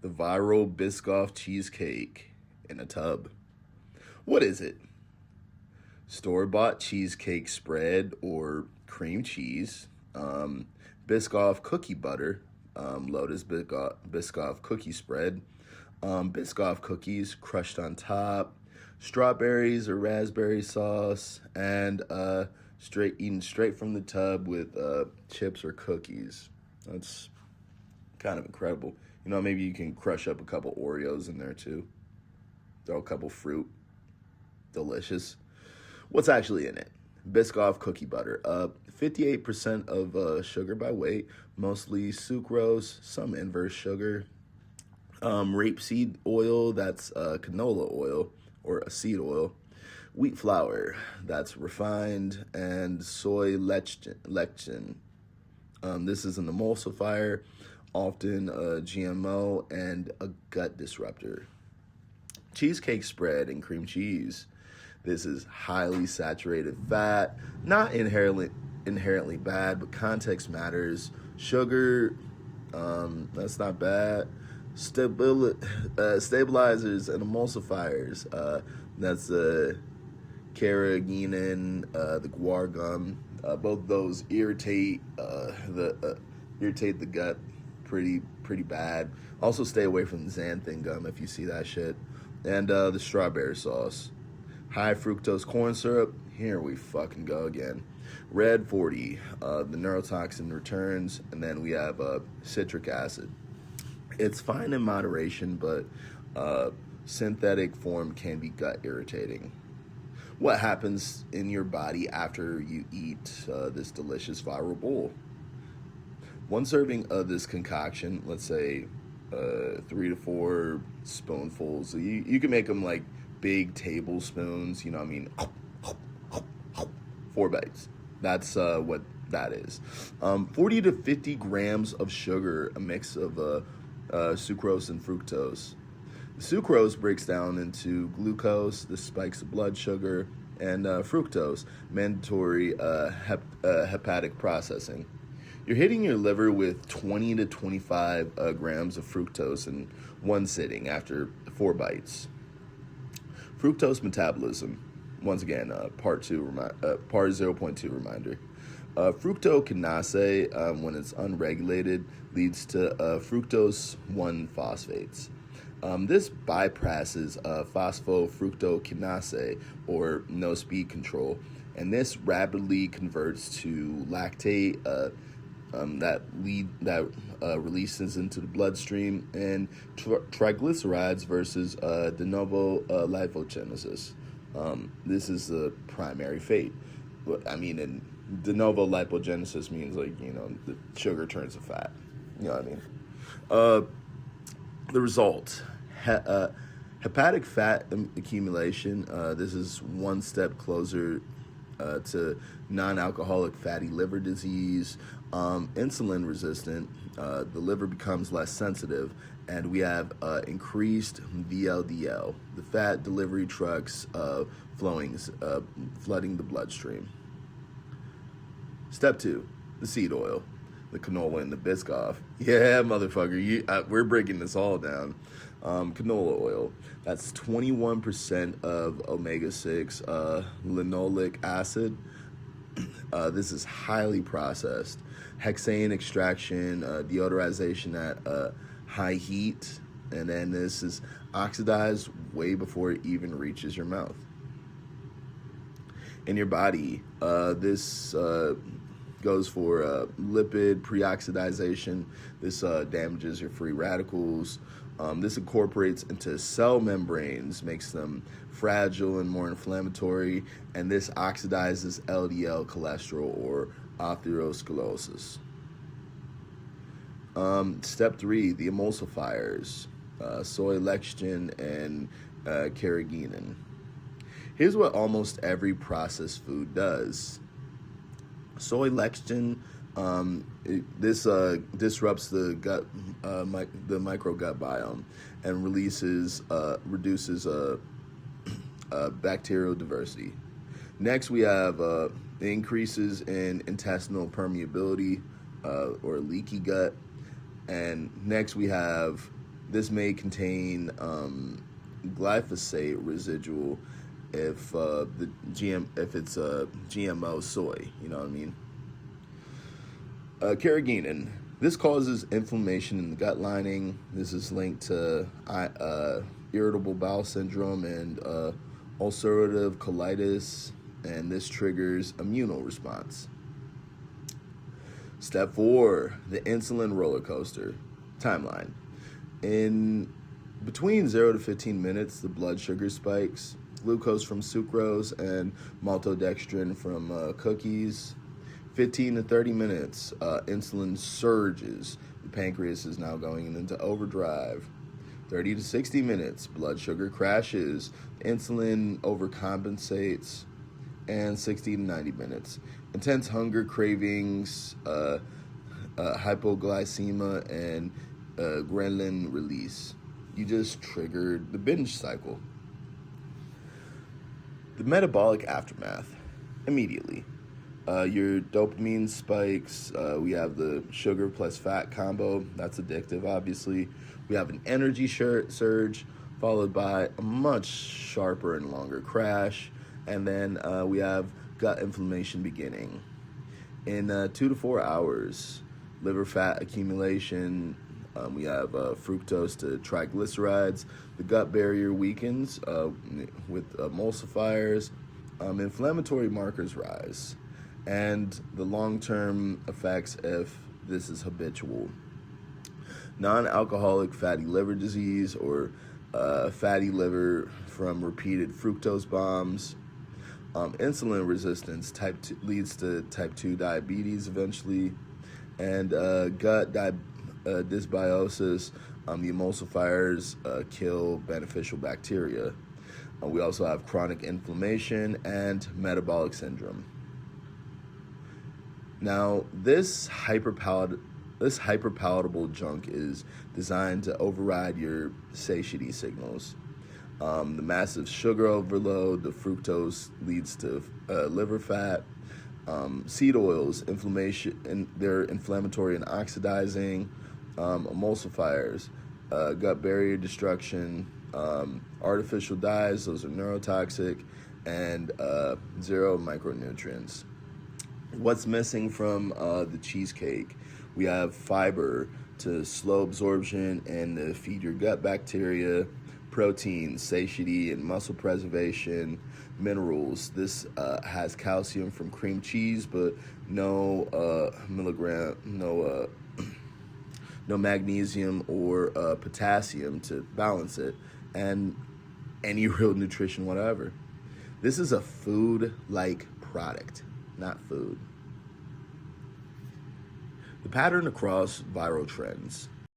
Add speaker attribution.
Speaker 1: The viral Biscoff cheesecake in a tub. What is it? Store-bought cheesecake spread or cream cheese, Biscoff cookie butter, Lotus Biscoff cookie spread, Biscoff cookies crushed on top, strawberries or raspberry sauce, and straight from the tub with chips or cookies. That's kind of incredible. Maybe you can crush up a couple Oreos in there too. Throw a couple fruit. Delicious. What's actually in it? Biscoff cookie butter. 58% of sugar by weight, mostly sucrose, some inverse sugar. Rapeseed oil, that's canola oil or a seed oil. Wheat flour, that's refined, and soy lecithin. This is an emulsifier, often a GMO, and a gut disruptor. Cheesecake spread and cream cheese. This is highly saturated fat, not inherently bad, but context matters. Sugar, that's not bad. Stabilizers and emulsifiers, that's the carrageenan, the guar gum. Both those irritate the gut pretty bad. Also, stay away from the xanthan gum if you see that shit. And the strawberry sauce. High fructose corn syrup. Here we fucking go again. Red 40. The neurotoxin returns. And then we have citric acid. It's fine in moderation, but synthetic form can be gut irritating. What happens in your body after you eat this delicious viral bowl? One serving of this concoction, let's say 3 to 4 spoonfuls. So you can make them like big tablespoons, 4 bites. That's what that is. 40 to 50 grams of sugar, a mix of sucrose and fructose. The sucrose breaks down into glucose, this spikes the blood sugar, and fructose, mandatory hepatic processing. You're hitting your liver with 20 to 25 grams of fructose in one sitting after 4 bites. Fructose metabolism. Once again, part 0.2 reminder. Fructokinase, when it's unregulated, leads to fructose 1-phosphates. This bypasses phosphofructokinase, or no speed control, and this rapidly converts to lactate that releases into the bloodstream, and triglycerides versus de novo lipogenesis. This is the primary fate. And de novo lipogenesis means the sugar turns to fat. You know what I mean? The result, hepatic fat accumulation. This is one step closer to non-alcoholic fatty liver disease, insulin resistant. The liver becomes less sensitive, and we have increased VLDL, the fat delivery trucks flooding the bloodstream. Step 2, the seed oil, the canola and the Biscoff. Yeah, motherfucker, we're breaking this all down. Canola oil, that's 21% of omega-6 linoleic acid. This is highly processed. Hexane extraction, deodorization at high heat, and then this is oxidized way before it even reaches your mouth. In your body, this goes for lipid preoxidization. This damages your free radicals. This incorporates into cell membranes, makes them fragile and more inflammatory, and this oxidizes LDL cholesterol or atherosclerosis. Step 3, the emulsifiers, soy lecithin and carrageenan. Here's what almost every processed food does. Soy lecithin, this disrupts the gut, the microgut biome, and reduces bacterial diversity. Next, we have increases in intestinal permeability or leaky gut, and next we have This may contain glyphosate residual if it's GMO soy. You know what I mean? Carrageenan. This causes inflammation in the gut lining. This is linked to irritable bowel syndrome and ulcerative colitis, and this triggers immune response. Step 4, the insulin roller coaster. Timeline. In between 0 to 15 minutes, the blood sugar spikes. Glucose from sucrose and maltodextrin from cookies. 15 to 30 minutes, insulin surges. The pancreas is now going into overdrive. 30 to 60 minutes, blood sugar crashes. Insulin overcompensates. And 60 to 90 minutes, intense hunger, cravings, hypoglycemia, and ghrelin release. You just triggered the binge cycle. The metabolic aftermath. Immediately. Your dopamine spikes. We have the sugar plus fat combo. That's addictive, obviously. We have an energy surge, followed by a much sharper and longer crash. And then we have gut inflammation beginning. In 2 to 4 hours, liver fat accumulation. We have fructose to triglycerides. The gut barrier weakens with emulsifiers. Inflammatory markers rise. And the long-term effects if this is habitual. Non-alcoholic fatty liver disease or fatty liver from repeated fructose bombs. Insulin resistance leads to type 2 diabetes eventually, and gut dysbiosis. The emulsifiers kill beneficial bacteria. We also have chronic inflammation and metabolic syndrome. Now, this hyperpalatable junk is designed to override your satiety signals. The massive sugar overload, the fructose leads to liver fat. Seed oils, inflammation, and they're inflammatory and oxidizing. Emulsifiers, gut barrier destruction. Artificial dyes, those are neurotoxic, and zero micronutrients. What's missing from the cheesecake? We have fiber to slow absorption and to feed your gut bacteria. Protein, satiety, and muscle preservation. Minerals. This has calcium from cream cheese, but no magnesium or potassium to balance it, and any real nutrition whatever. This is a food-like product, not food. The pattern across viral trends.